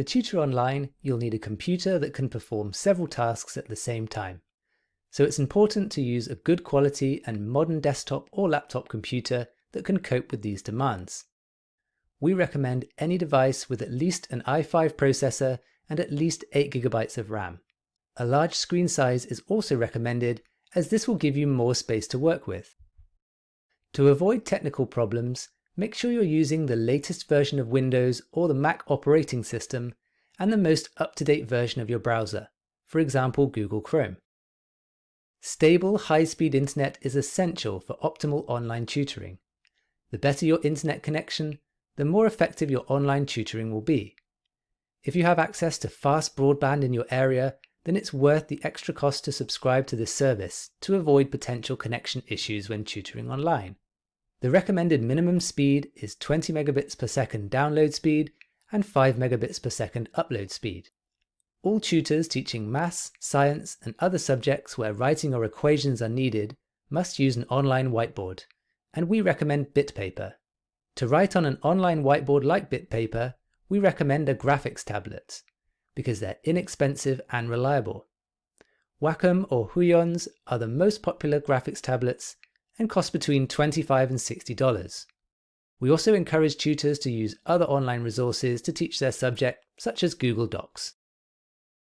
To tutor online, you'll need a computer that can perform several tasks at the same time. So it's important to use a good quality and modern desktop or laptop computer that can cope with these demands. We recommend any device with at least an i5 processor and at least 8 GB of RAM. A large screen size is also recommended, as this will give you more space to work with. To avoid technical problems, make sure you're using the latest version of Windows or the Mac operating system and the most up-to-date version of your browser, for example Google Chrome. Stable, high-speed internet is essential for optimal online tutoring. The better your internet connection, the more effective your online tutoring will be. If you have access to fast broadband in your area, then it's worth the extra cost to subscribe to this service to avoid potential connection issues when tutoring online. The recommended minimum speed is 20 megabits per second download speed and 5 megabits per second upload speed. All tutors teaching maths, science, and other subjects where writing or equations are needed must use an online whiteboard, and we recommend BitPaper. To write on an online whiteboard like BitPaper, we recommend a graphics tablet, because they're inexpensive and reliable. Wacom or Huion's are the most popular graphics tablets and cost between $25 and $60. We also encourage tutors to use other online resources to teach their subject, such as Google Docs.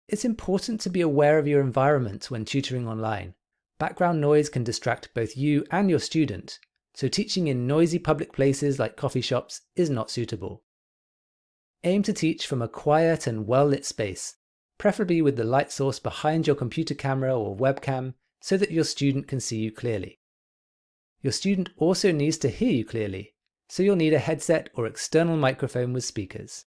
It's important to be aware of your environment when tutoring online. Background noise can distract both you and your student, so teaching in noisy public places like coffee shops is not suitable. Aim to teach from a quiet and well-lit space, preferably with the light source behind your computer camera or webcam so that your student can see you clearly. Your student also needs to hear you clearly, so you'll need a headset or external microphone with speakers.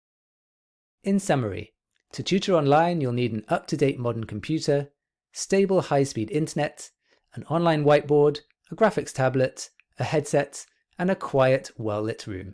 In summary, to tutor online, you'll need an up-to-date modern computer, stable high-speed internet, an online whiteboard, a graphics tablet, a headset, and a quiet, well-lit room.